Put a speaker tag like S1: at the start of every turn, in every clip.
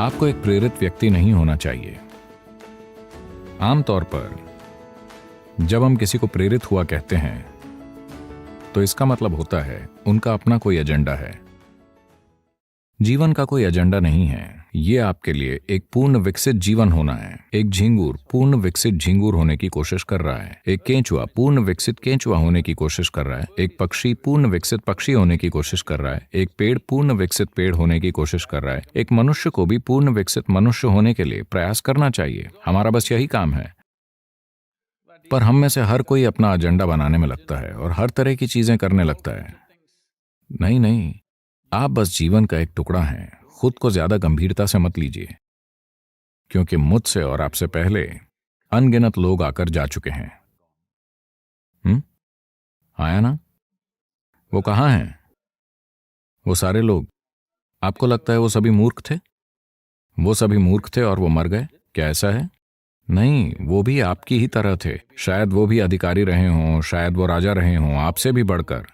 S1: आपको एक प्रेरित व्यक्ति नहीं होना चाहिए। आमतौर पर जब हम किसी को प्रेरित हुआ कहते हैं तो इसका मतलब होता है उनका अपना कोई एजेंडा है। जीवन का कोई एजेंडा नहीं है। ये आपके लिए एक पूर्ण विकसित जीवन होना है। एक झींगुर पूर्ण विकसित झींगुर होने की कोशिश कर रहा है। एक केंचुआ पूर्ण विकसित केंचुआ होने की कोशिश कर रहा है। एक पक्षी पूर्ण विकसित पक्षी होने की कोशिश कर रहा है। एक पेड़ पूर्ण विकसित पेड़ होने की कोशिश कर रहा है। एक मनुष्य को भी पूर्ण विकसित मनुष्य होने के लिए प्रयास करना चाहिए। हमारा बस यही काम है। पर हम में से हर कोई अपना एजेंडा बनाने में लगता है और हर तरह की चीजें करने लगता है। नहीं नहीं, आप बस जीवन का एक टुकड़ा हैं। खुद को ज्यादा गंभीरता से मत लीजिए, क्योंकि मुझसे और आपसे पहले अनगिनत लोग आकर जा चुके हैं। आया ना? वो कहाँ हैं? वो सारे लोग। आपको लगता है वो सभी मूर्ख थे? वो सभी मूर्ख थे और वो मर गए? क्या ऐसा है? नहीं, वो भी आपकी ही तरह थे। शायद वो भी अधिकारी रहे हों, शायद वो राजा रहे हों, आपसे भी बढ़कर।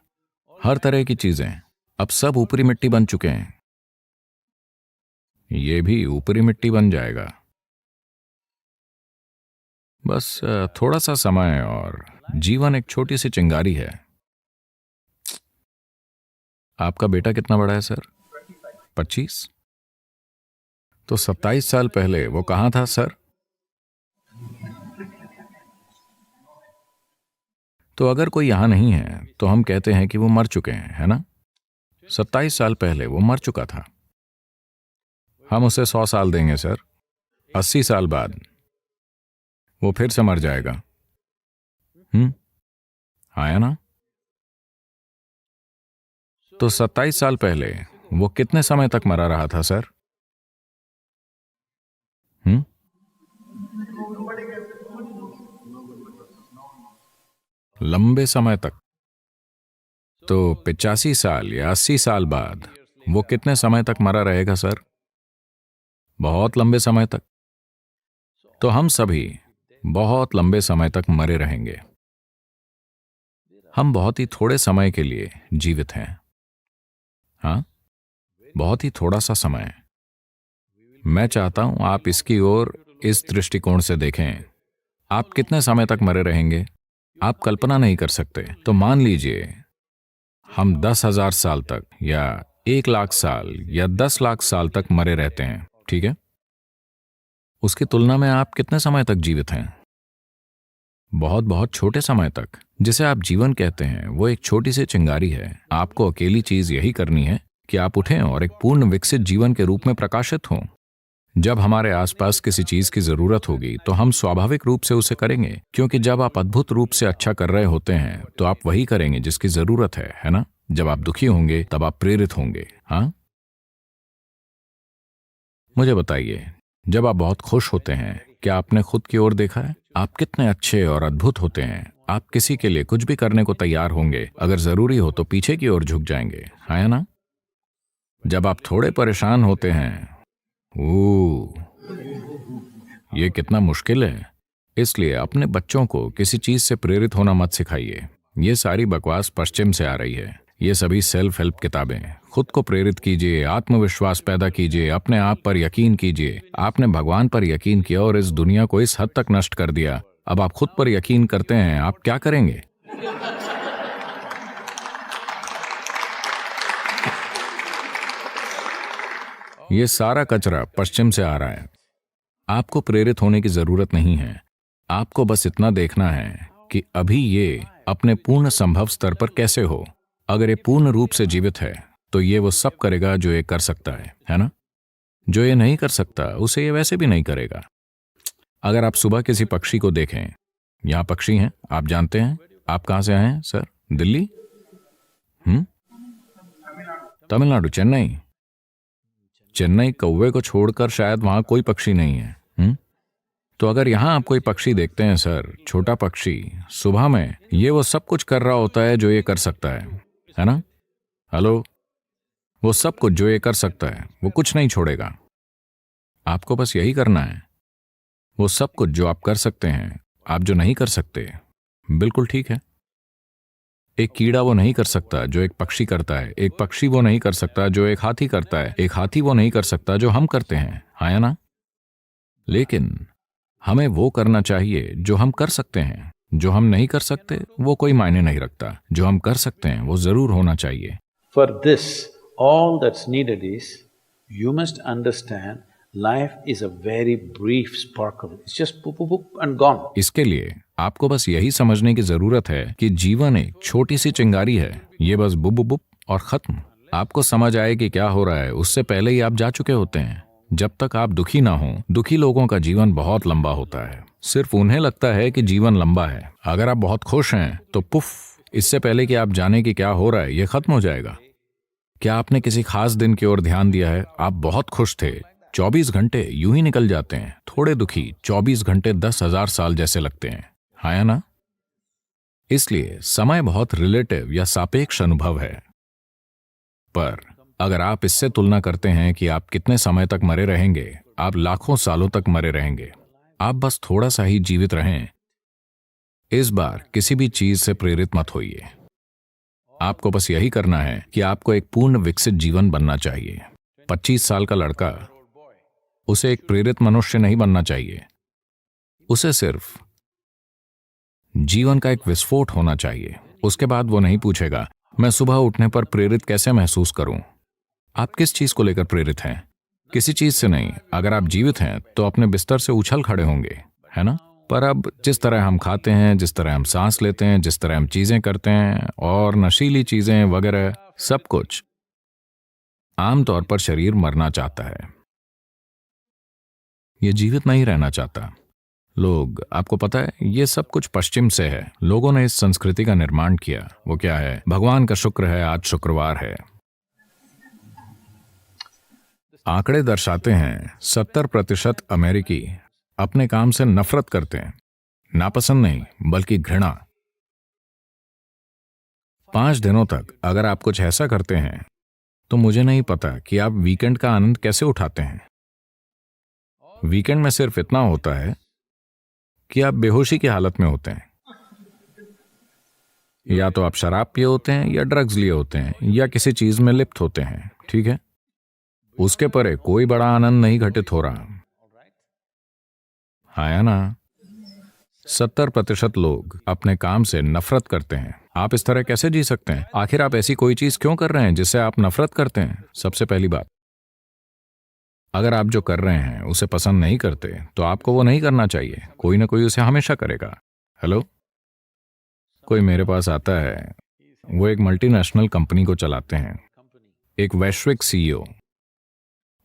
S1: हर तरह की चीजें। अब सब ऊपरी मिट्टी बन चुके हैं। ये भी ऊपरी मिट्टी बन जाएगा। बस थोड़ा सा समय और जीवन एक छोटी सी चिंगारी है। आपका बेटा कितना बड़ा है सर? 25? तो 27 साल पहले वो कहाँ था सर? तो अगर कोई यहां नहीं है तो हम कहते हैं कि वो मर चुके हैं, है ना? 27 साल पहले वो मर चुका था। हम उसे 100 साल देंगे सर। 80 साल बाद वो फिर से मर जाएगा। आया ना? तो 27 साल पहले वो कितने समय तक मरा रहा था सर? लंबे समय तक। तो 85 साल या 80 साल बाद वो कितने समय तक मरा रहेगा सर? बहुत लंबे समय तक। तो हम सभी बहुत लंबे समय तक मरे रहेंगे। हम बहुत ही थोड़े समय के लिए जीवित हैं। हाँ, बहुत ही थोड़ा सा समय। मैं चाहता हूं आप इसकी ओर इस दृष्टिकोण से देखें। आप कितने समय तक मरे रहेंगे आप कल्पना नहीं कर सकते। तो मान लीजिए हम 10,000 साल तक या 1,00,000 साल या 10 लाख साल तक मरे रहते हैं, ठीक है? उसकी तुलना में आप कितने समय तक जीवित हैं? बहुत बहुत छोटे समय तक। जिसे आप जीवन कहते हैं वो एक छोटी सी चिंगारी है। आपको अकेली चीज यही करनी है कि आप उठें और एक पूर्ण विकसित जीवन के रूप में प्रकाशित हों। जब हमारे आसपास किसी चीज की जरूरत होगी तो हम स्वाभाविक रूप से उसे करेंगे, क्योंकि जब आप अद्भुत रूप से अच्छा कर रहे होते हैं तो आप वही करेंगे जिसकी जरूरत है ना? जब आप दुखी होंगे तब आप प्रेरित होंगे। हाँ, मुझे बताइए, जब आप बहुत खुश होते हैं क्या आपने खुद की ओर देखा है? आप कितने अच्छे और अद्भुत होते हैं। आप किसी के लिए कुछ भी करने को तैयार होंगे। अगर जरूरी हो तो पीछे की ओर झुक जाएंगे, है ना? जब आप थोड़े परेशान होते हैं, ये कितना मुश्किल है। इसलिए अपने बच्चों को किसी चीज से प्रेरित होना मत सिखाइए। ये सारी बकवास पश्चिम से आ रही है। ये सभी सेल्फ हेल्प किताबें। खुद को प्रेरित कीजिए, आत्मविश्वास पैदा कीजिए, अपने आप पर यकीन कीजिए। आपने भगवान पर यकीन किया और इस दुनिया को इस हद तक नष्ट कर दिया। अब आप खुद पर यकीन करते हैं, आप क्या करेंगे? ये सारा कचरा पश्चिम से आ रहा है। आपको प्रेरित होने की जरूरत नहीं है। आपको बस इतना देखना है कि अभी ये अपने पूर्ण संभव स्तर पर कैसे हो। अगर ये पूर्ण रूप से जीवित है तो ये वो सब करेगा जो ये कर सकता है ना? जो ये नहीं कर सकता उसे ये वैसे भी नहीं करेगा। अगर आप सुबह किसी पक्षी को देखें, यहां पक्षी हैं, आप जानते हैं। आप कहां से आए हैं सर? दिल्ली? तमिलनाडु, चेन्नई। चेन्नई कौवे को छोड़कर शायद वहां कोई पक्षी नहीं है। तो अगर यहां आप कोई पक्षी देखते हैं सर, छोटा पक्षी, सुबह में ये वो सब कुछ कर रहा होता है जो ये कर सकता है ना? हेलो? वो सब कुछ जो ये कर सकता है वो कुछ नहीं छोड़ेगा। आपको बस यही करना है। वो सब कुछ जो आप कर सकते हैं, आप जो नहीं कर सकते, बिल्कुल ठीक है। एक कीड़ा वो नहीं कर सकता जो एक पक्षी करता है, एक पक्षी वो नहीं कर सकता जो एक हाथी करता है, एक हाथी वो नहीं कर सकता जो हम करते हैं, हाँ या ना? लेकिन हमें वो करना चाहिए जो हम कर सकते हैं। जो हम नहीं कर सकते वो कोई मायने नहीं रखता, जो हम कर सकते हैं वो जरूर होना चाहिए।
S2: For this, all that's needed is you must understand life is a very brief sparkle. It's just poop, poop, poop and gone.
S1: इसके लिए आपको बस यही समझने की जरूरत है कि जीवन एक छोटी सी चिंगारी है, ये बस बुप बुप बुप और खत्म। आपको समझ आए कि क्या हो रहा है उससे पहले ही आप जा चुके होते हैं। जब तक आप दुखी ना हो, दुखी लोगों का जीवन बहुत लंबा होता है। सिर्फ उन्हें लगता है कि जीवन लंबा है। अगर आप बहुत खुश हैं तो पुफ, इससे पहले कि आप जाने कि क्या हो रहा है ये खत्म हो जाएगा। क्या आपने किसी खास दिन की ओर ध्यान दिया है? आप बहुत खुश थे, 24 घंटे यूं ही निकल जाते हैं। थोड़े दुखी, 24 घंटे 10,000 साल जैसे लगते हैं, हाँ या ना? इसलिए समय बहुत रिलेटिव या सापेक्ष अनुभव है। पर अगर आप इससे तुलना करते हैं कि आप कितने समय तक मरे रहेंगे, आप लाखों सालों तक मरे रहेंगे। आप बस थोड़ा सा ही जीवित रहें। इस बार किसी भी चीज से प्रेरित मत होइए। आपको बस यही करना है कि आपको एक पूर्ण विकसित जीवन बनना चाहिए। 25 साल का लड़का, उसे एक प्रेरित मनुष्य नहीं बनना चाहिए। उसे सिर्फ जीवन का एक विस्फोट होना चाहिए। उसके बाद वो नहीं पूछेगा मैं सुबह उठने पर प्रेरित कैसे महसूस करूं। आप किस चीज को लेकर प्रेरित हैं? किसी चीज से नहीं। अगर आप जीवित हैं तो अपने बिस्तर से उछल खड़े होंगे, है ना? पर अब जिस तरह हम खाते हैं, जिस तरह हम सांस लेते हैं, जिस तरह हम चीजें करते हैं और नशीली चीजें वगैरह, सब कुछ आमतौर पर शरीर मरना चाहता है, ये जीवित नहीं रहना चाहता। लोग, आपको पता है, ये सब कुछ पश्चिम से है। लोगों ने इस संस्कृति का निर्माण किया। वो क्या है? भगवान का शुक्र है आज शुक्रवार है। आंकड़े दर्शाते हैं 70% अमेरिकी अपने काम से नफरत करते हैं। नापसंद नहीं बल्कि घृणा। 5 दिनों तक अगर आप कुछ ऐसा करते हैं तो मुझे नहीं पता कि आप वीकेंड का आनंद कैसे उठाते हैं। वीकेंड में सिर्फ इतना होता है कि आप बेहोशी की हालत में होते हैं। या तो आप शराब पिए होते हैं या ड्रग्स लिए होते हैं या किसी चीज में लिप्त होते हैं, ठीक है? उसके परे कोई बड़ा आनंद नहीं घटित हो रहा, हाँ या ना? 70% लोग अपने काम से नफरत करते हैं। आप इस तरह कैसे जी सकते हैं? आखिर आप ऐसी कोई चीज क्यों कर रहे हैं जिससे आप नफरत करते हैं? सबसे पहली बात, अगर आप जो कर रहे हैं उसे पसंद नहीं करते तो आपको वो नहीं करना चाहिए। कोई ना कोई उसे हमेशा करेगा। हेलो, कोई मेरे पास आता है, वो एक मल्टीनेशनल कंपनी को चलाते हैं, एक वैश्विक सीईओ।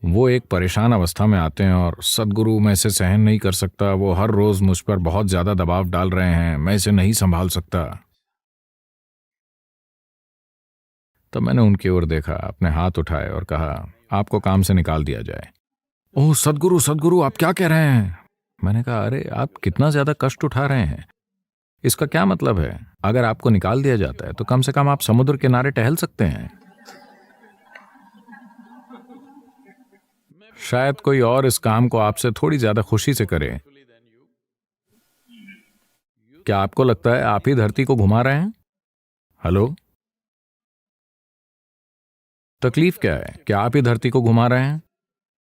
S1: वो एक परेशान अवस्था में आते हैं और सदगुरु, मैं इसे सहन नहीं कर सकता, वो हर रोज मुझ पर बहुत ज्यादा दबाव डाल रहे हैं, मैं इसे नहीं संभाल सकता। तब मैंने उनकी ओर देखा, अपने हाथ उठाए और कहा आपको काम से निकाल दिया जाए। ओह सदगुरु, सदगुरु आप क्या कह रहे हैं? मैंने कहा अरे आप कितना ज्यादा कष्ट उठा रहे हैं। इसका क्या मतलब है? अगर आपको निकाल दिया जाता है तो कम से कम आप समुद्र किनारे टहल सकते हैं। शायद कोई और इस काम को आपसे थोड़ी ज्यादा खुशी से करे। क्या आपको लगता है आप ही धरती को घुमा रहे हैं? हेलो, तकलीफ क्या है? क्या आप ही धरती को घुमा रहे हैं?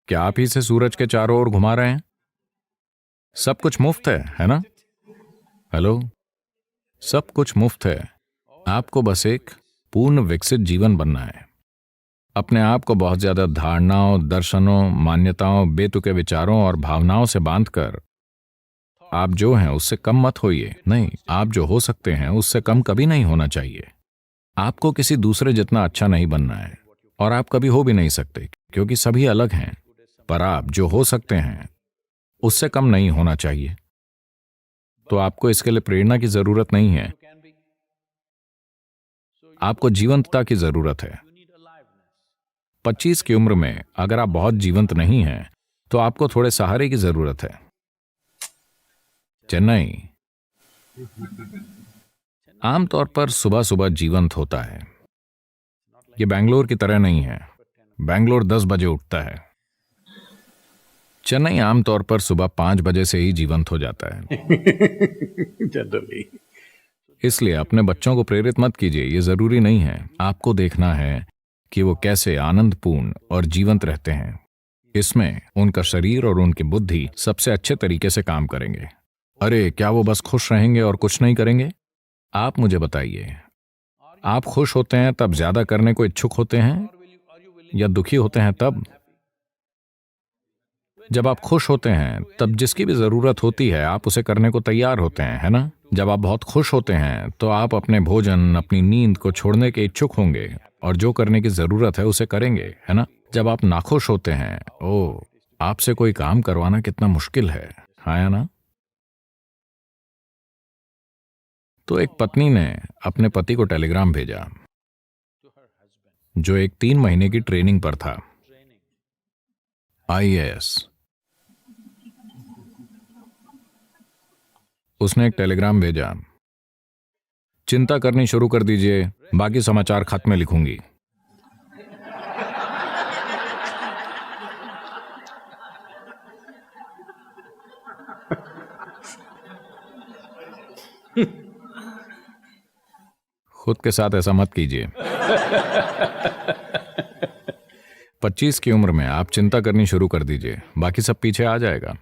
S1: क्या आप ही से सूरज के चारों ओर घुमा रहे हैं? सब कुछ मुफ्त है ना? हेलो, सब कुछ मुफ्त है। आपको बस एक पूर्ण विकसित जीवन बनना है। अपने आप को बहुत ज्यादा धारणाओं, दर्शनों, मान्यताओं, बेतुके विचारों और भावनाओं से बांधकर आप जो हैं उससे कम मत होइए। नहीं, आप जो हो सकते हैं उससे कम कभी नहीं होना चाहिए। आपको किसी दूसरे जितना अच्छा नहीं बनना है और आप कभी हो भी नहीं सकते, क्योंकि सभी अलग हैं। पर आप जो हो सकते हैं उससे कम नहीं होना चाहिए। तो आपको इसके लिए प्रेरणा की जरूरत नहीं है, आपको जीवंतता की जरूरत है। 25 की उम्र में अगर आप बहुत जीवंत नहीं हैं तो आपको थोड़े सहारे की जरूरत है। चेन्नई आमतौर पर सुबह सुबह जीवंत होता है। ये बेंगलोर की तरह नहीं है। बेंगलोर 10 बजे उठता है। चेन्नई आमतौर पर सुबह 5 बजे से ही जीवंत हो जाता है।
S2: Generally.
S1: इसलिए अपने बच्चों को प्रेरित मत कीजिए, ये जरूरी नहीं है। आपको देखना है कि वो कैसे आनंदपूर्ण और जीवंत रहते हैं। इसमें उनका शरीर और उनकी बुद्धि सबसे अच्छे तरीके से काम करेंगे। अरे क्या वो बस खुश रहेंगे और कुछ नहीं करेंगे? आप मुझे बताइए, आप खुश होते हैं तब ज्यादा करने को इच्छुक होते हैं या दुखी होते हैं तब? जब आप खुश होते हैं तब जिसकी भी जरूरत होती है आप उसे करने को तैयार होते हैं, है ना? जब आप बहुत खुश होते हैं तो आप अपने भोजन, अपनी नींद को छोड़ने के इच्छुक होंगे और जो करने की जरूरत है उसे करेंगे, है ना? जब आप नाखुश होते हैं, ओ, आपसे कोई काम करवाना कितना मुश्किल है या ना? तो एक पत्नी ने अपने पति को टेलीग्राम भेजा जो एक 3 महीने की ट्रेनिंग पर था, IAS। उसने एक टेलीग्राम भेजा, चिंता करनी शुरू कर दीजिए, बाकी समाचार खत में लिखूंगी। खुद के साथ ऐसा मत कीजिए। 25 की उम्र में आप चिंता करनी शुरू कर दीजिए, बाकी सब पीछे आ जाएगा।